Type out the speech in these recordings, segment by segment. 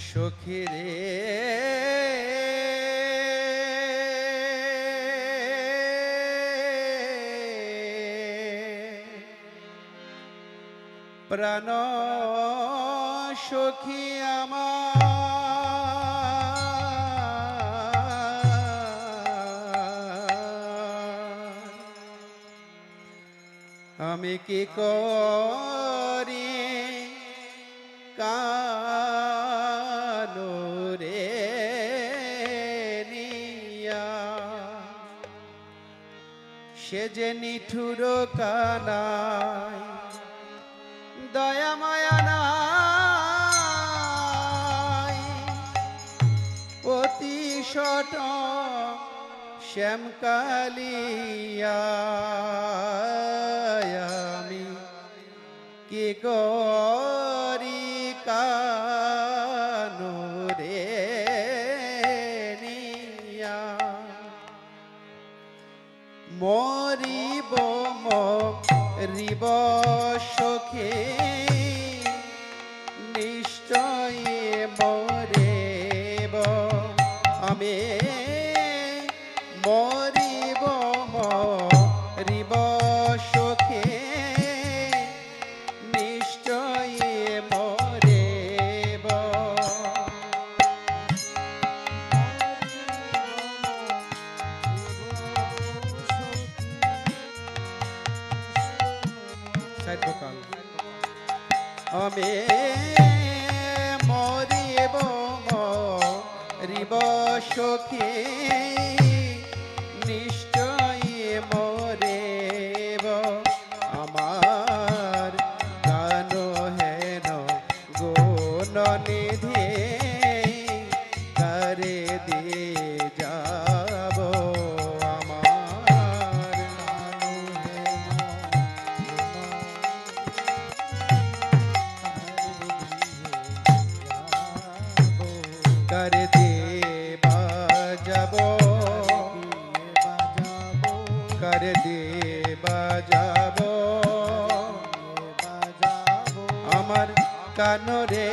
সখী রে প্রাণ সখী আমার আমি কি করি কানো রে নিয়া সে যে নিঠুর কানাই দয়া মায়া নাই অতি শট শ্যামকালিয়া আমি কি করি কানো রে নিয়া মরিব মরিব সখী নিশ্চয় মরিব আমি মরিব মরিব সখী নিশ্চয় মরিব আমি মরিব মরিব সখী নিশ্চয় মরিব আমার গান হেন গুণ নিধি করে দিয়ে যাব আমার করে দেবা যাব করে দেবা যাব আমার কানরে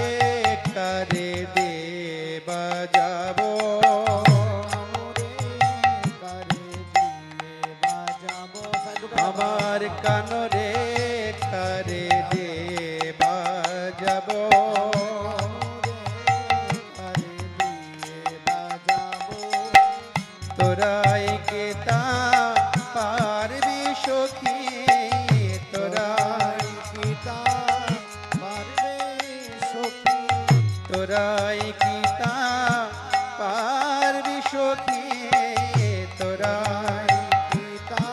করে দেবা যাব আমার কানরে করে দেবা যাব তোরাই কেতা পারবি সখী তোরাই কেতা পারবে সখী তোরাই কেতা পারবি সখী তোরাই কেতা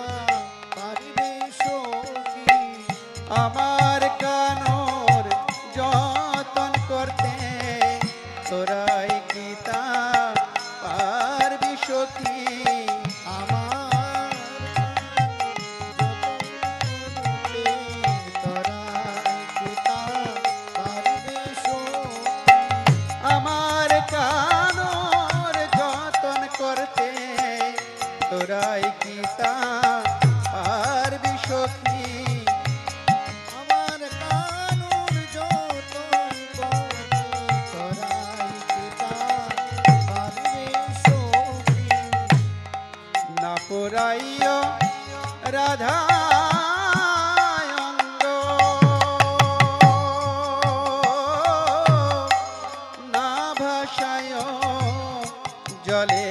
পারবে সখী আমার কানর যতন করতে তোরাই কেতা পারবি সখী আমার কানর যতন করতে তোরাই কিতা পারবি সখী আমার কানর যতন করতে তোরাই কিতা পারবি সখী না পুরাইও রাধা জলে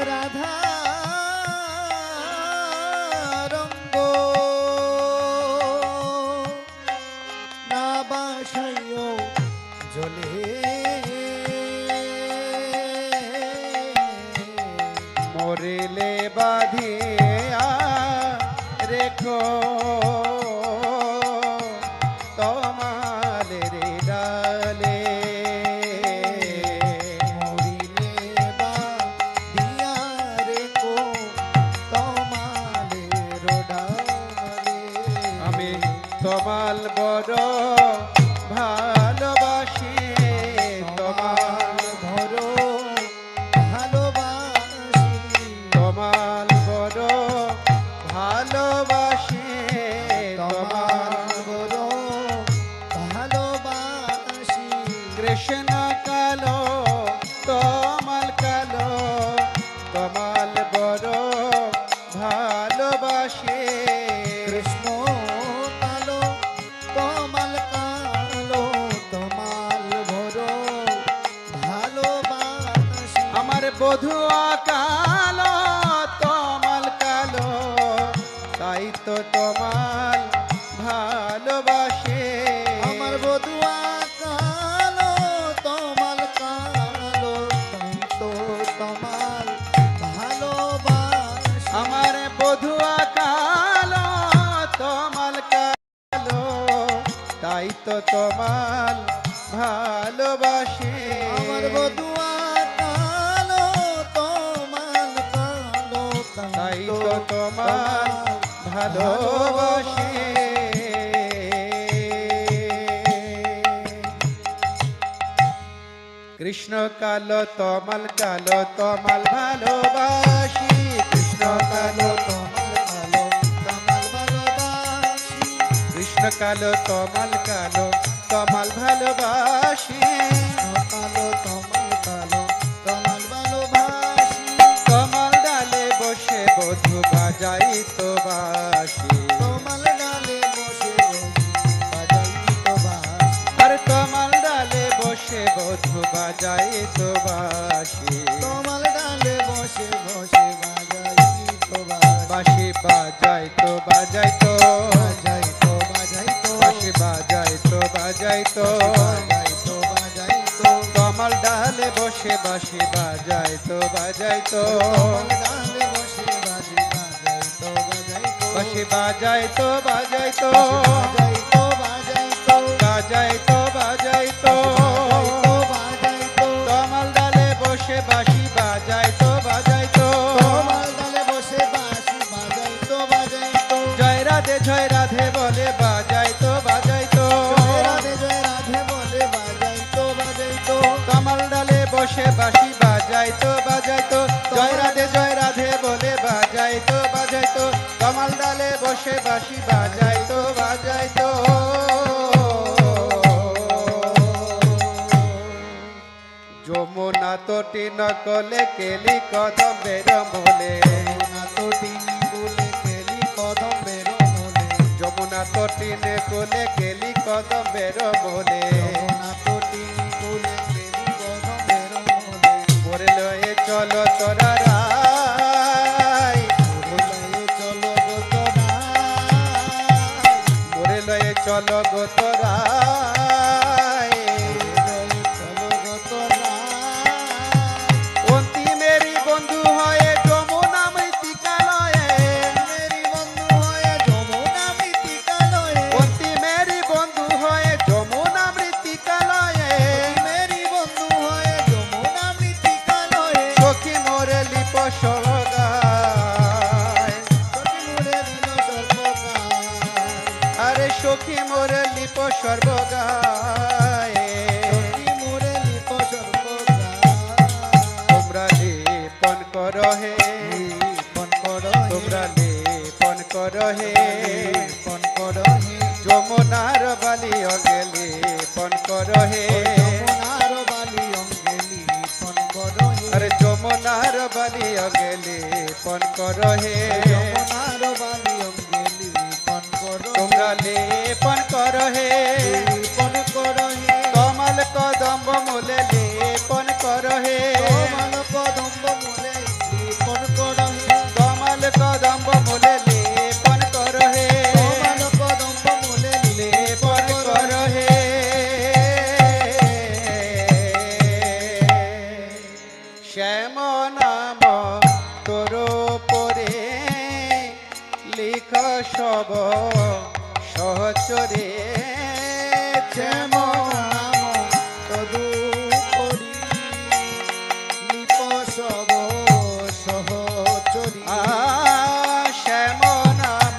রাধা রঙ্গ না বাসায় জলে মরিলে বাঁধিয়া রেখো তমালের ডালে মরিলে বাঁধিয়া রেখো তমালের ডালে আমি তমাল বড় ভালোবাসি তমাল বড় ভালোবাসি তমাল বড় তো তোমাল ভালোবাসে আমার বধুয়া কালো তমাল কালো তাই তো তমাল ভালোবাসি আমার বধুয়া কালো তোমাল কালো তাই তো তোমাল ভালোবাসে আমার বধুয়া কালো তমাল কালো তাই তো তোমাল ভালোবাসে কৃষ্ণ কালো তমাল ভালোবাসি কৃষ্ণ কালো কৃষ্ণ কালো তমাল ভালোবাসি তমাল ডালে বসে বধু বাজাই তো বাসি আর তমাল ডালে বসে বধু বাজাই তো বাসি বাসি বাজাই তো বাজাই তো বাসি বাজাই তো বাজাই তো তমাল ডালে বসে বাসি বাজাই তো বাজাই তো বাসি বাজাই তো বাজাই তো বাজাই তো বাজাই তো তমাল ডালে বসে বাসি বাজাই তো বাজাই তো জয় রাধে বলে বাজাই তো বাজাই তো তমাল ডালে বসে বাসি বাজাই তো বাজাই তো জয় রাধে বলে বাজাই তো বাজাই তো তমাল ডালে বসে বাসি বাজাই তো বাজাই তো যমুনা তটি নকলে কেলি কদম্বের মোলে যমুনা তটি নকলে কেলি কদম্বের মোলে মোরে লয়ে চলো তোরা রাই মোরে লয়ে চলো গো তোরা অন্তিমেরই বন্ধু হয়ে যমুনা মৃত্তিকালয়ে অন্তিমেরই বন্ধু হয়ে যমুনা মৃত্তিকালয়ে সখী মোরে লিপ সরগায় আরে সখী মোরে লিপ সর্বগায় তোমরা লেপন করো হে তোমরা লেপন করো হে যমুনার বালি অগেলে পন করো হে আরে যমুনার বালি অগেলে পন করো হে তোমরা লেপন করো হে কমল কদম্ব মূলে লেপন করো হে কমল কদম্ব মূলে লেপন করো হে লেপন করো হে শ্যাম নাম তোর পরে লিখ সব সহচরে শ্যাম শ্যাম নাম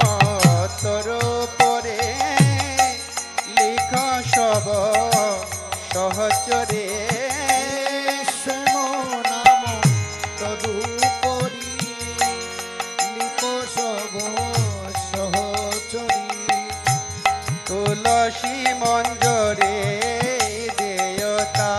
তোর পরে লিখ সব সহচরে তুলসী মঞ্জরে দেয়তা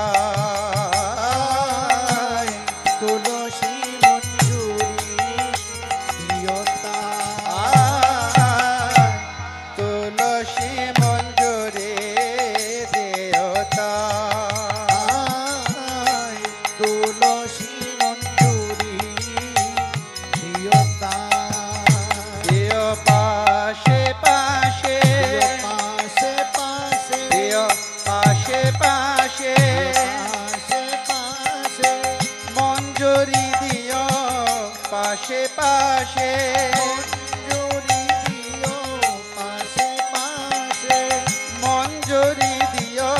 পাশে পাশে মঞ্জুরি দিও পাশে পাশে মঞ্জুরি দিও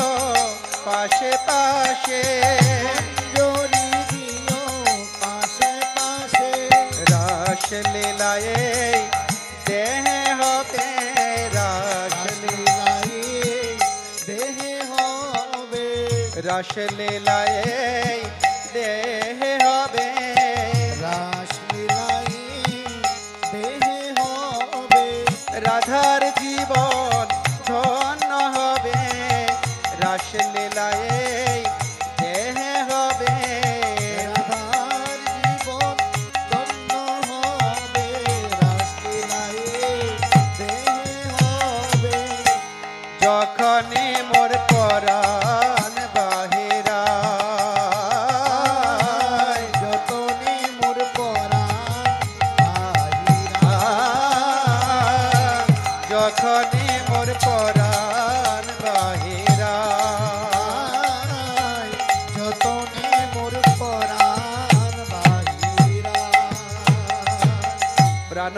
পাশে পাশে মঞ্জুরি দিও পাশে পাশে রাস লীলায় দেহে হবে রাস লীলাই দেহে হবে রাস লীলায় দেহে হবে রাস লীলাই দেহে হবে রাধার জীবন ধন্য হবে রাস লীলায় দেহে হবে রাধার জীবন ধন্য হবে রাস লীলাই দেহে হবে যখনই মোর পরাণ বাহিরা যতনি মোর পরাণ বাহিরা যখনই মোর পরাণ বাহিরা যতনে মোর পরাণ বাহিরা প্রাণ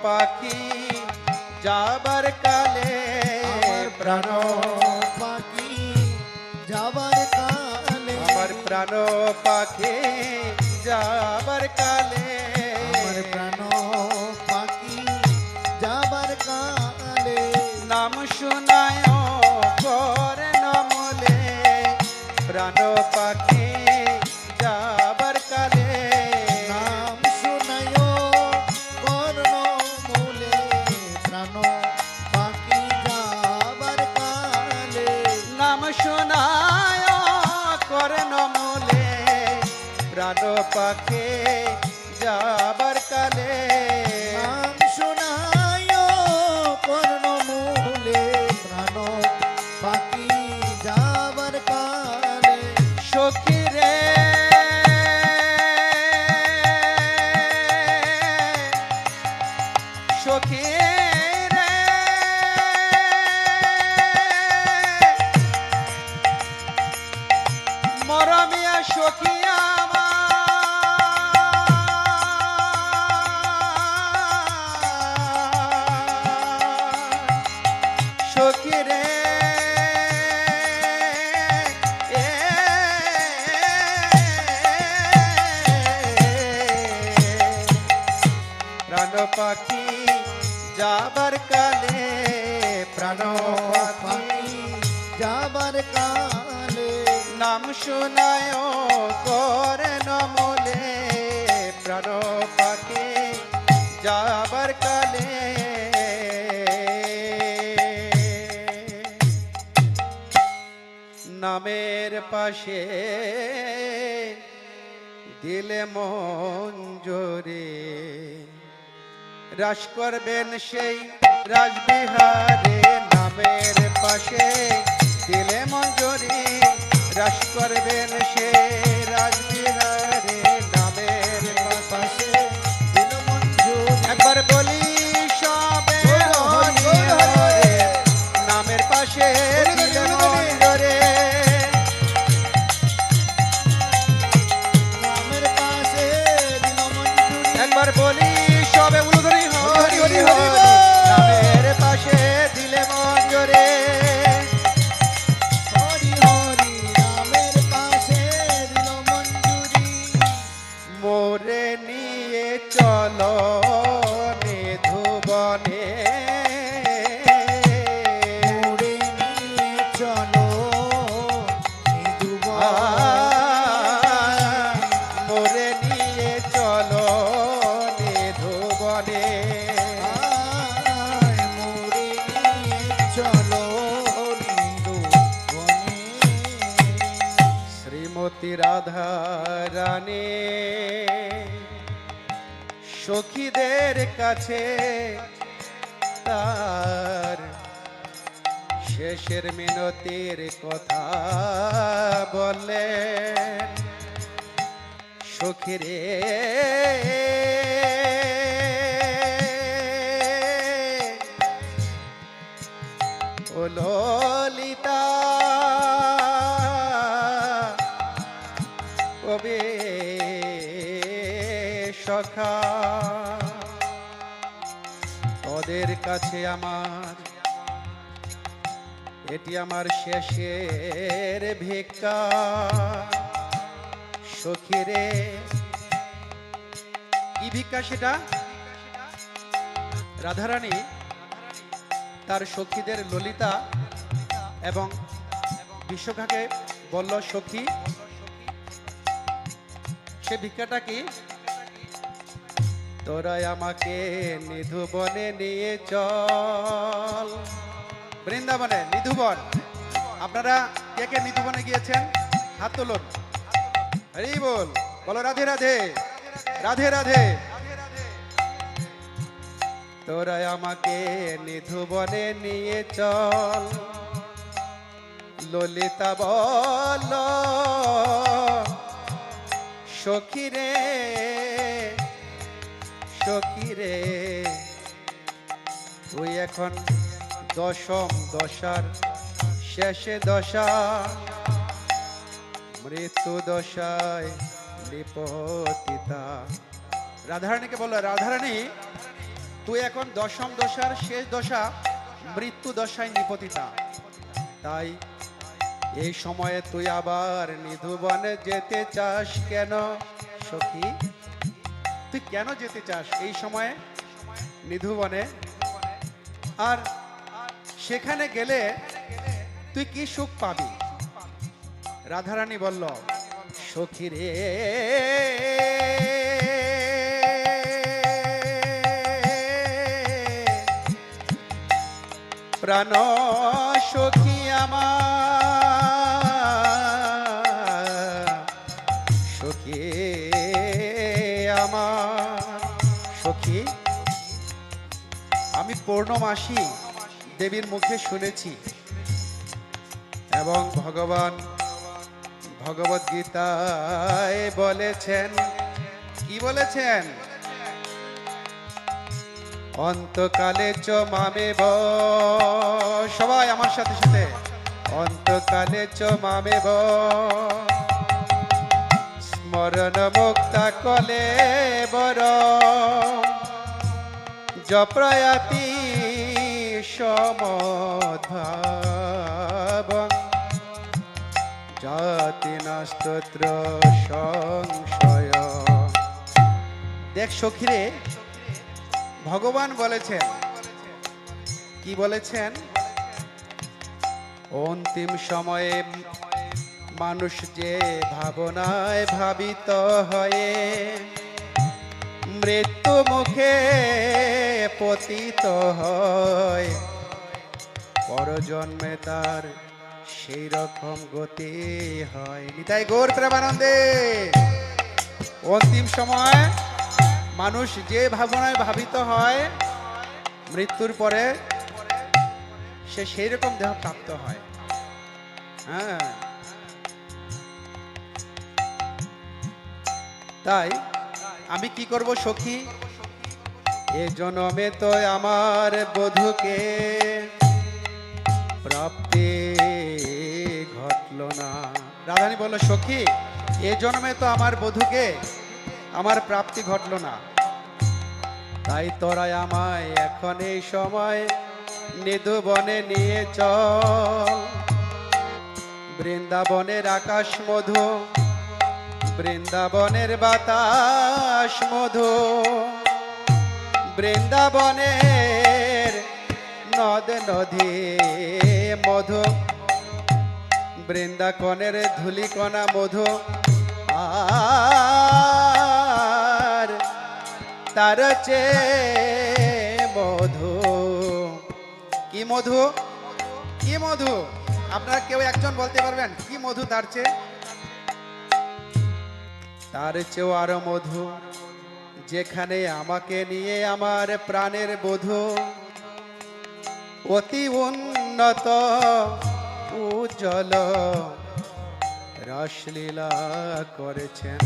পাখি যাবার কালে আমার প্রাণ পাখি যাবার কালে আমার প্রাণ পাখি যাবার কালে আমার প্রাণ পাখি যাবার কালে নাম শুনায় করে নমলে প্রাণ পাখি যাবার কালে নাম শুনায় কর্ণ মূলে প্রাণ পাখি যাবার কালে নাম শোনায় করে নমলে প্রাণ পাখি যাবার কালে নাম শুনায় কর্ণ মূলে প্রাণ পাখি যাবার কালে সখী রে সখী রে মরমিয়া সখী আমার সখী রে প্রাণ পাখি যাবার কালে প্রাণ পাখি পাখি যাবার কালে নাম শোনায় করে নমলে প্রাণ পাখি যাবার কালে নামের পাশে দিলে মঞ্জুরি রাস করবেন সেই রাসবিহারে নামের পাশে দিলে মঞ্জুরি রাস করবেন সেই রাসবিহারে নামের পাশে দিল মঞ্জুর একবার বলি সবে হরি হরে নামের পাশে দিলে মঞ্জুরি নামের পাশে দিল মঞ্জুরি একবার বলি সবে উলুধরি হরি হরি হরি হরি নামের পাশে দিলে মঞ্জুরি হরি হরি নামের পাশে দিল মঞ্জুরি মোরে নিয়ে চলো নিধুবনে মোরে নিয়ে চলো মোরে নিয়ে চলো নিধুবনে মোরে নিয়ে চলো বনে শ্রীমতী রাধা রানী সখীদের কাছে তার শেষের মিনতির কথা বললেন সখী রে ও ললিতা কবে সখা তোদের কাছে আমার এটি আমার শেষের ভিক্ষা সখীরে। কি ভিক্ষা সেটা? রাধারানী তার সখীদের ললিতা এবং বিশ্বখাকে বলল, সখী সে ভিক্ষাটা কি? তোরা আমাকে নিধুবনে নিয়ে চল। বৃন্দাবনে, নিধুবন। আপনারা কে কে নিধুবনে গিয়েছেন? হাত তুলুন। হরি বল, বলো রাধে রাধে, রাধে রাধে। তোরা আমাকে নিধুবনে নিয়ে চল। ললিতা বল, সখী রে সখী রে, তুই এখন দশম দশার শেষে দশা, মৃত্যু দশায় নিপতিতা। রাধারানীকে বলল, রাধারানী তুই এখন দশম দশার শেষ দশা, মৃত্যু দশায় নিপতিতা। তাই এই সময়ে তুই আবার নিধুবনে যেতে চাস কেন সখী? তুই কেন যেতে চাস এই সময়ে নিধুবনে? আর সেখানে গেলে তুই কি সুখ পাবি? রাধারানী বলল, সখী রে প্রাণ সখী আমার, সখী আমার, সখী আমি পূর্ণমাসী দেবীর মুখে শুনেছি এবং ভগবান ভগবদ গীতায় বলেছেন। কি বলেছেন? অন্তকালে চ মামেব, সবাই আমার সাথে সাথে, অন্তকালে চ মামেব স্মরণ মুক্তা কলে বর জপ্রয়াতি সমদ্ভাব জাতি নাস্তত্র সংশয়। দেখ সখীরে, ভগবান বলেছেন, কি বলেছেন? অন্তিম সময়ে মানুষ যে ভাবনায় ভাবিত হয়ে মৃত্যু মুখে পতিত হয়, পরজন্মে তার সেই রকম গতি হয়। নিতাই গৌর প্রেমানন্দে। অন্তিম সময় মানুষ যে ভাবনায় ভাবিত হয়, মৃত্যুর পরে সে সেই রকম দেহ প্রাপ্ত হয়। হ্যাঁ, তাই আমি কি করব সখী? এ জনমে তো আমার বধূকে প্রাপ্তি ঘটল না। রাধারানী বলল, সখী এ জন্মে তো আমার বধূকে আমার প্রাপ্তি ঘটল না। তাই তোরা আমায় এখন এই সময় নিধুবনে নিয়ে চল। বৃন্দাবনের আকাশ মধু, বৃন্দাবনের বাতাস মধু, বৃন্দাবনের নদ নদী মধু, বৃন্দাবনের ধূলিকণা মধু, আর তার চেয়ে মধু। কি মধু? কি মধু? আপনারা কেউ একজন বলতে পারবেন কি মধু তার চেয়ে? তার চেয়েও আরো মধু, যেখানে আমাকে নিয়ে আমার প্রাণের বধূ অতি উন্নত উজ্জ্বল রাসলীলা করেছেন,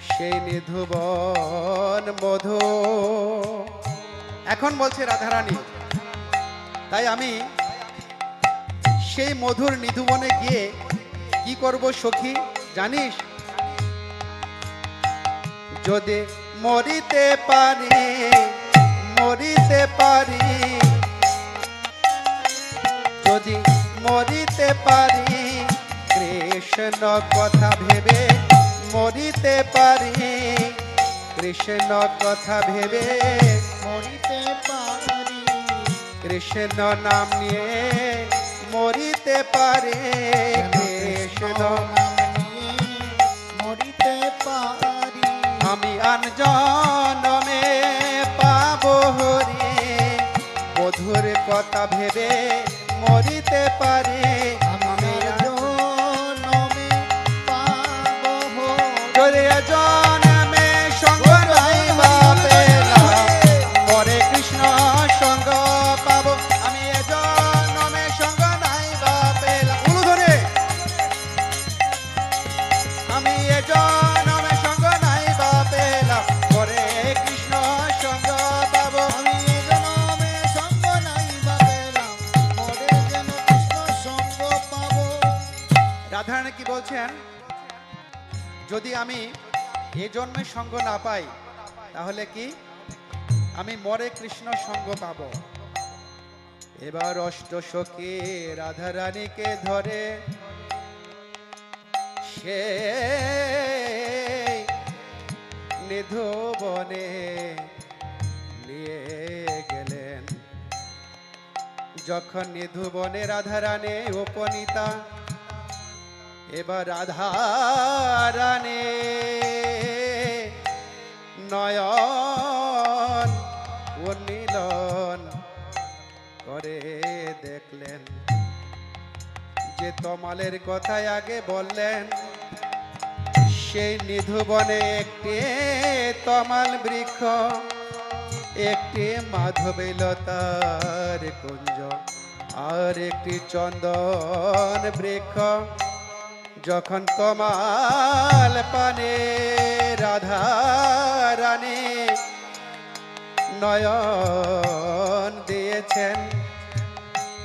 সেই নিধুবন মধু। এখন বলছে রাধারানী, তাই আমি সেই মধুর নিধুবনে গিয়ে কি করব সখী জানিস? যদি মরিতে পারি মরিতে পারি, যদি মরিতে পারি, কৃষ্ণ কথা ভেবে মরিতে পারি, কৃষ্ণ কথা ভেবে মরিতে পারি, কৃষ্ণ নাম নিয়ে মরিতে পারে, কৃষ্ণ নাম নিয়ে মরিতে পারি। আমি আনজনমে পাবো হরি, বধুর কথা ভেবে মরিতে পারে, আমি জনমে পাবো তোরে জনমে সঙ্গ নাই বা পেলাম, পরে কৃষ্ণ সঙ্গ পাবো, আমি এ জনমে সঙ্গ নাই বা পেলাম, উলু ধরে আমি এ জনমে সঙ্গ নাই বা পেলাম, পরে কৃষ্ণ সঙ্গ পাবো। আমি এ জনমে সঙ্গ নাই বা পেলাম, পরে যেন কৃষ্ণ সঙ্গ পাবো। রাধারানী কি বলছেন, যদি আমি এ জন্মে সঙ্গ না পাই তাহলে কি আমি মরে কৃষ্ণ সঙ্গ পাবো। এবার অষ্ট সখী রাধারানীকে ধরে সে নিধুবনে নিয়ে গেলেন। যখন নিধুবনে রাধারানী উপনীতা, এবার রাধারানী নয়ন উন্মিলন করে দেখলেন, যে তমালের কথায় আগে বললেন, সেই নিধুবনে একটি তমাল বৃক্ষ, একটি মাধবীলতার কুঞ্জ, আর একটি চন্দন বৃক্ষ। যখন তমাল পানে রাধারানী নয়ন দিয়েছেন,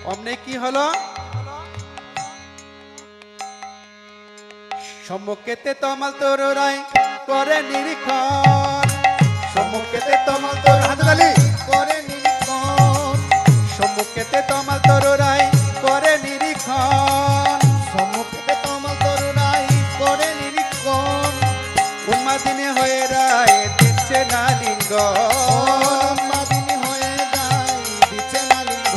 অমনি কি হলো, সম্মুখেতে তমাল তরুরাই করে নিরীক্ষণ, সম্মুখেতে তমাল তরু হাততালি করে নিরীক্ষণ, সম্মুখেতে তমাল তরুরাই করে নিরীক্ষণ, সম্মুখে তমাল তরুণাই করে নিরীক্ষণ, উন্মাদিনী হয়ে রায় দিচ্ছে না লিঙ্গ, উন্মাদিনী হয়ে যায় দিচ্ছে না লিঙ্গ,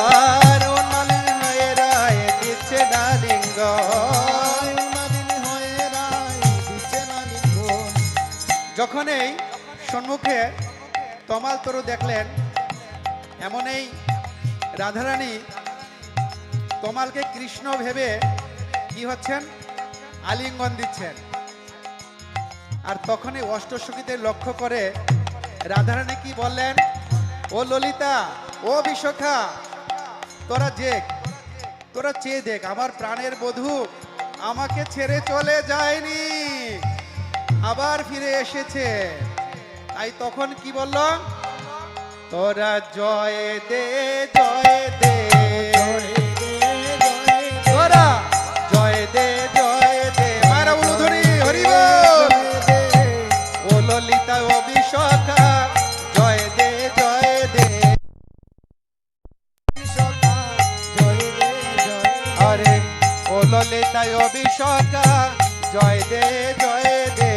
আর উন্মাদিনী হয়ে রায় দিচ্ছে না লিঙ্গ। উন্মাদিনী হয়ে যায় দিচ্ছে না লিঙ্গ। যখন এই সম্মুখে তমাল তরু দেখলেন, এমন এই রাধারানী তমালকে কৃষ্ণ ভেবে কি হচ্ছেন, আলিঙ্গন দিচ্ছেন। আর তখনই অষ্টসখীদের লক্ষ্য করে রাধারানী কি বললেন, ও ললিতা, ও বিশাখা, তোরা দেখ, তোরা চেয়ে দেখ, আমার প্রাণের বধূ আমাকে ছেড়ে চলে যায়নি, আবার ফিরে এসেছে। তাই তখন কি বলল, তোরা জয় দে, জয় দে, তোরা জয় দে, জয় দে, মারা উলুধরি হরি বল, ও ললিতা ও বিশাখা, জয় দে, জয় দে, আরে ও ললিতা ও বিশাখা, জয় দে, জয় দে,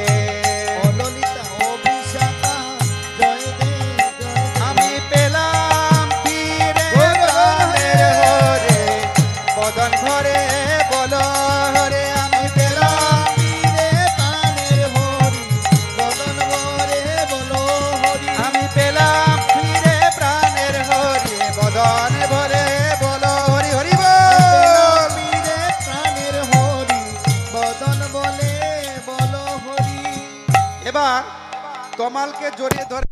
আমি পেলাম ফিরে প্রাণের হরে, বদন ভরে বলো হরে, আমি পেলাম আমি পেলাম ফিরে প্রাণের হরি, বদন ভরে বলো হরি, হরি বল। এবার তমালকে জড়িয়ে ধরে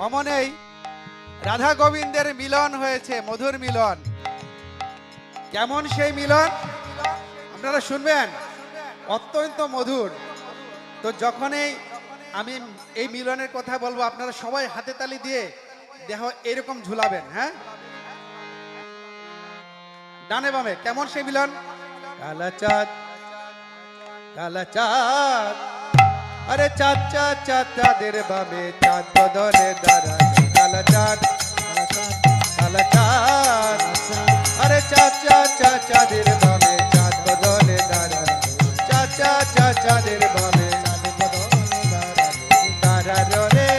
অমনেই রাধা গোবিন্দের মিলন হয়েছে, মধুর মিলন। কেমন সেই মিলন আপনারা শুনবেন, অত্যন্ত মধুর। তো যখনই আমি এই মিলনের কথা বলবো, আপনারা সবাই হাতে তালি দিয়ে দেহ এরকম ঝুলাবেন। হ্যাঁ, ডানে বামে কেমন সেই মিলন, কালা চাঁদ, কালা চাঁদ আরে চাঁদ চাঁদ চাঁদ চাঁদের বামে চাঁদ বদলে দাঁড়ালো কালা চাঁদ কালা চাঁদ আরে চাঁদ চাঁদ চাঁদ চাঁদের বামে চাঁদ বদলে দাঁড়ালো চাঁদ চাঁদ চাঁদ চাঁদের বামে দাঁড়ালো রে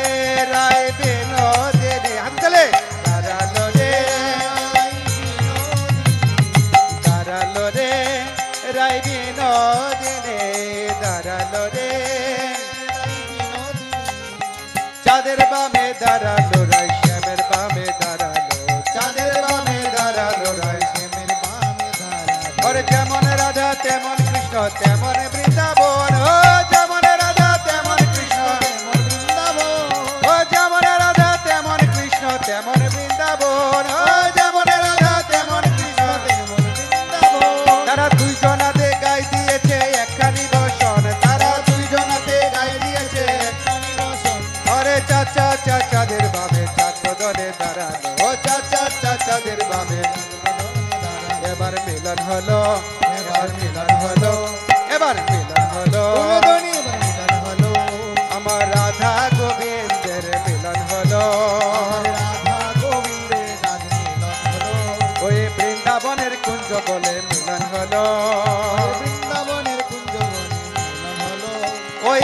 রায় বিনোদিনী হাত তালে দাঁড়ালো রে দাঁড়ালো রে রায় বিনোদিনী দাঁড়ালো রে চাঁদের বামে দাঁড়ালো রায় শ্যামের বামে দাঁড়ালো চাঁদের বামে দাঁড়ালো রায় শ্যামের বামে দাঁড়ালো ওরে যেমন রাধা তেমন কৃষ্ণ তেমন বৃন্দাবন ও যেমন রাধা তেমন কৃষ্ণ তেমন বৃন্দাবন ও যেমন রাধা তেমন কৃষ্ণ তেমন বৃন্দাবন ও যেমন রাধা তেমন কৃষ্ণ তেমন বৃন্দাবন তারা দুইজনাতে গাই দিয়েছে একখানি বসন তারা দুইজনাতে গাই দিয়েছে একখানি বসন আরে চাচা চাচাদের বামে চাঁদ বদলে দাঁড়ালো ও চাচা চাচাদের বামে এবার মিলন হলো এবার মিলন হলো এবার মিলন হলো আমার রাধা গোবিন্দের মিলন হলো ওই বৃন্দাবনের কুঞ্জ বলে মিলন হলো বৃন্দাবনের কুঞ্জ বলে মিলন হলো ওই